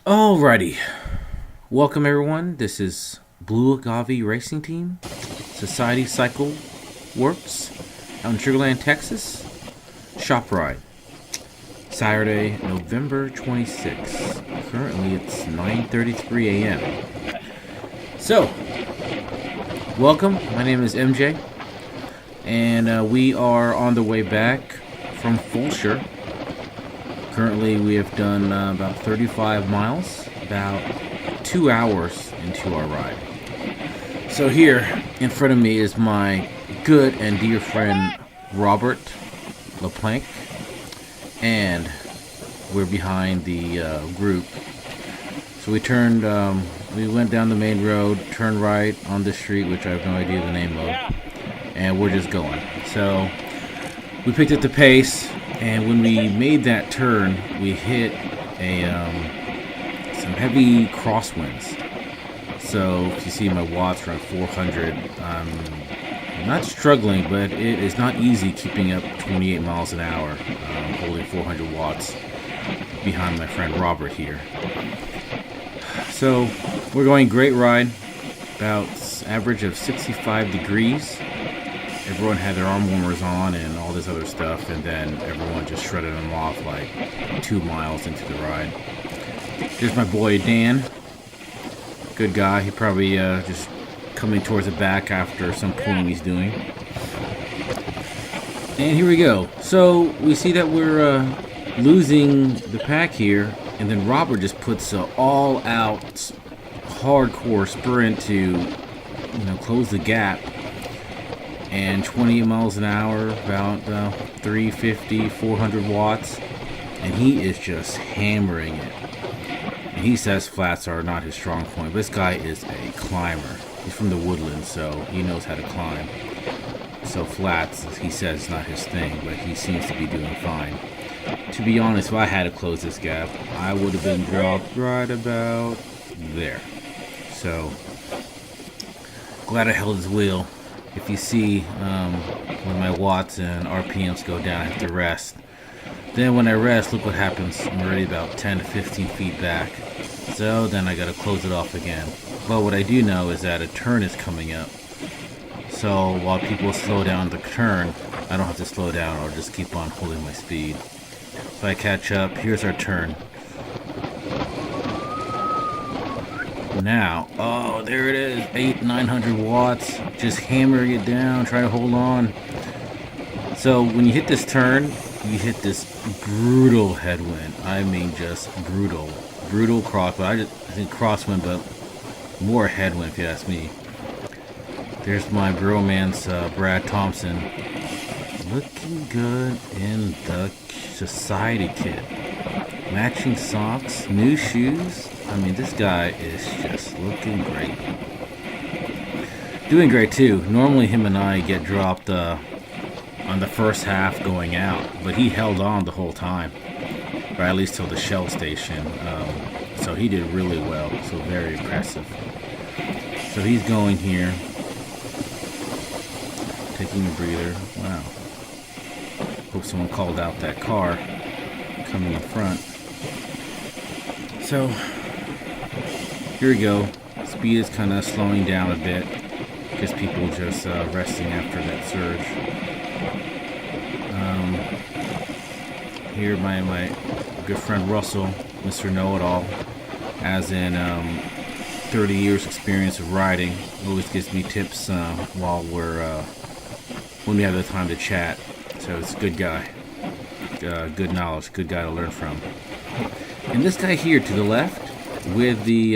Alrighty, welcome everyone. This is Blue Agave Racing Team, Society Cycle Works, out in SugarLand, Texas. Shop ride, Saturday, November 26th. Currently, it's 9:33 a.m. So, welcome. My name is MJ, and we are on the way back from Fulshear. Currently, we have done about 35 miles, about 2 hours into our ride. So here in front of me is my good and dear friend Robert LaPlanque, and we're behind the group. So we went down the main road, turned right on this street, which I have no idea the name of, and we're just going. So we picked up the pace. And when we made that turn, we hit some heavy crosswinds. So if you see my watts around 400, I'm not struggling, but it is not easy keeping up 28 miles an hour, holding 400 watts behind my friend Robert here. So we're going great ride, about average of 65 degrees. Everyone had their arm warmers on and all this other stuff, and then everyone just shredded them off like 2 miles into the ride. Here's my boy Dan. Good guy. He probably just coming towards the back after some pulling he's doing. And here we go. So we see that we're losing the pack here, and then Robert just puts an all-out hardcore sprint to close the gap. And 28 miles an hour, about 350, 400 watts, and he is just hammering it. And he says flats are not his strong point, but this guy is a climber. He's from the woodlands, so he knows how to climb. So flats, he says, is not his thing, but he seems to be doing fine. To be honest, if I had to close this gap, I would have been dropped right about there. So, glad I held his wheel. If you see when my watts and RPMs go down, I have to rest. Then when I rest, look what happens. I'm already about 10 to 15 feet back. So then I gotta close it off again. But what I do know is that a turn is coming up. So while people slow down the turn, I don't have to slow down or just keep on holding my speed. If I catch up, here's our turn. Now, oh, there it is, 900 watts, just hammering it down, trying to hold on. So when you hit this turn, you hit this brutal headwind. I mean, just brutal crosswind. I think crosswind, but more headwind if you ask me. There's my bromance, Brad Thompson, looking good in the society kit. Matching socks, new shoes. I mean, this guy is just looking great. Doing great too. Normally him and I get dropped on the first half going out, but he held on the whole time, or at least till the Shell station. So he did really well, so very impressive. So he's going here, taking a breather. Wow. Hope someone called out that car coming in front. So here we go. Speed is kind of slowing down a bit because people just resting after that surge. Here my good friend Russell, Mr. Know-It-All, as in 30 years experience of riding, always gives me tips while when we have the time to chat. So it's a good guy, good knowledge, good guy to learn from. And this guy here to the left with the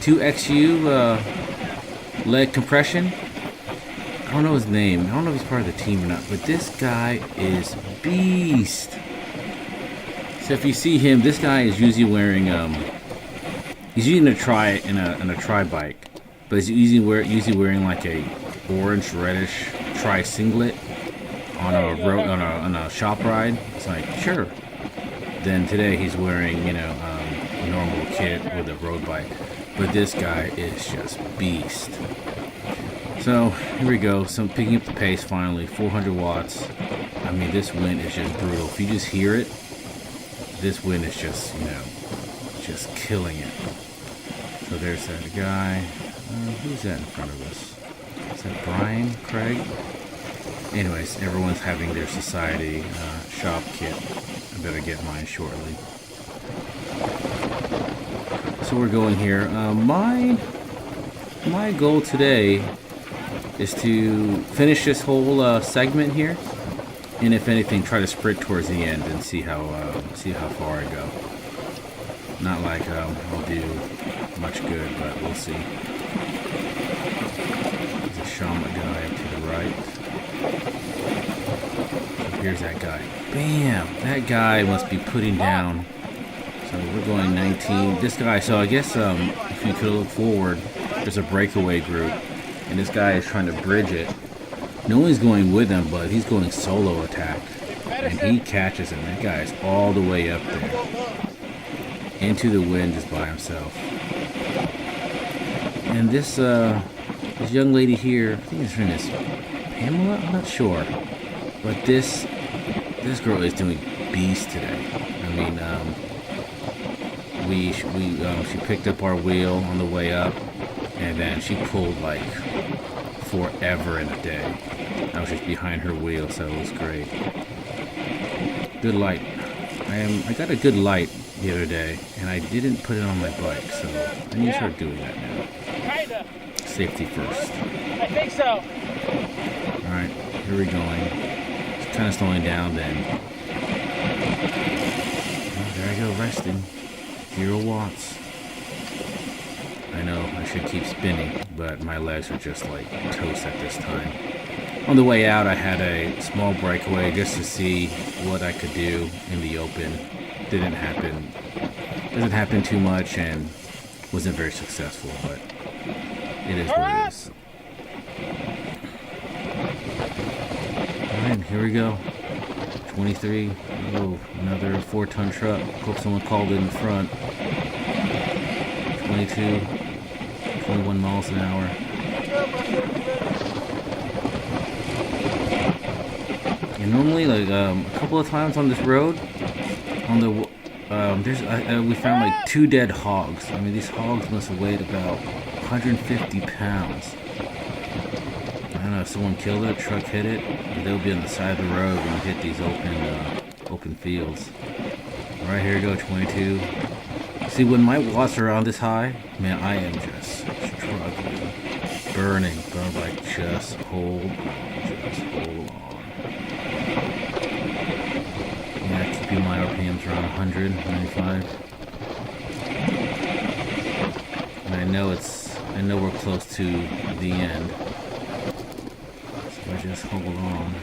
2XU leg compression, I don't know his name. I don't know if he's part of the team or not, but this guy is beast. So if you see him, this guy is usually wearing he's using a tri bike, but he's usually wearing like a orange reddish tri singlet on a shop ride. It's like, sure. Then today he's wearing a normal kit with a road bike, but this guy is just beast. So here we go. So I'm picking up the pace finally. 400 watts. I mean, this wind is just brutal. If you just hear it, this wind is just just killing it. So there's that guy. Who's that in front of us? Is that Brian? Craig? Anyways, everyone's having their society shop kit. I better get mine shortly. So we're going here. My goal today is to finish this whole segment here, and if anything, try to sprint towards the end and see how far I go. Not like I'll do much good, but we'll see. There's a shaman guy up to the right. So here's that guy. Bam! That guy must be putting down. So we're going 19. This guy. So I guess if you could look forward, there's a breakaway group, and this guy is trying to bridge it. No one's going with him, but he's going solo attack, and he catches him. That guy is all the way up there, into the wind just by himself. And this young lady here, I think her name is Pamela. I'm not sure, but this girl is doing beast today. I mean, she picked up our wheel on the way up, and then she pulled like forever in a day. I was just behind her wheel, so it was great. Good light. I got a good light the other day, and I didn't put it on my bike, so I need to start doing that now. Kinda. Safety first. I think so. Alright, here we're going. It's kind of slowing down then. Oh, there I go, resting. 0 watts. I know I should keep spinning, but my legs are just like toast at this time. On the way out, I had a small breakaway just to see what I could do in the open. Doesn't happen too much, and wasn't very successful, but it is what it is. Alright, here we go. 23. Oh, another 4-ton truck. Hope someone called in the front. 22. 21 miles an hour. And normally, like a couple of times on this road, on the we found like 2 dead hogs. I mean, these hogs must have weighed about 150 pounds. I don't know if someone killed it, truck hit it, but they'll be on the side of the road when you hit these open fields. Right here we go, 22. See, when my watts are on this high, man, I am just struggling, burning, but I'm like, just hold on. Yeah, keeping my RPMs around 195. And I know we're close to the end. So I just hold on.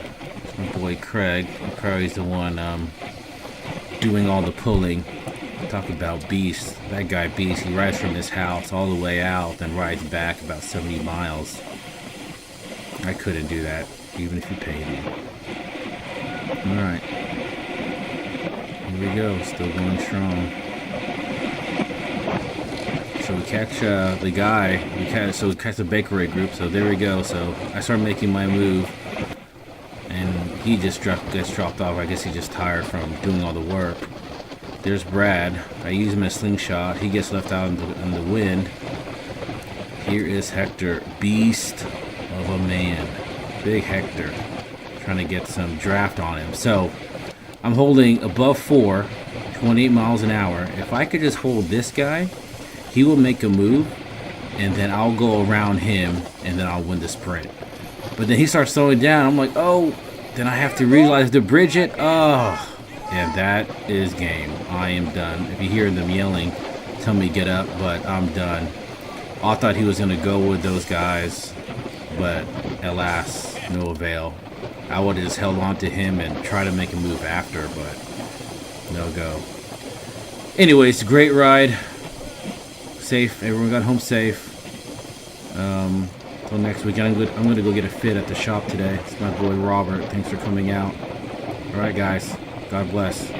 It's my boy Craig. Craig's the one doing all the pulling. Talk about beast. That guy beast. He rides from his house all the way out, then rides back about 70 miles. I couldn't do that, even if you paid me. Alright. Here we go. Still going strong. So we catch the guy. We catch the bakery group. So there we go. So I start making my move, and he just gets dropped off. I guess he's just tired from doing all the work. There's Brad. I use him as slingshot. He gets left out in the wind. Here is Hector, beast of a man, big Hector, trying to get some draft on him. So I'm holding above 4, 28 miles an hour. If I could just hold this guy, he will make a move, and then I'll go around him, and then I'll win the sprint. But then he starts slowing down. I'm like, oh, then I have to realize to bridge it. Oh, and that is game. I am done. If you hear them yelling, tell me get up, but I'm done. I thought he was going to go with those guys, but alas, no avail. I would have just held on to him and try to make a move after, but no go. Anyways, great ride. Safe. Everyone got home safe. Till next week. I'm going to go get a fit at the shop today. It's my boy Robert. Thanks for coming out. All right, guys. God bless.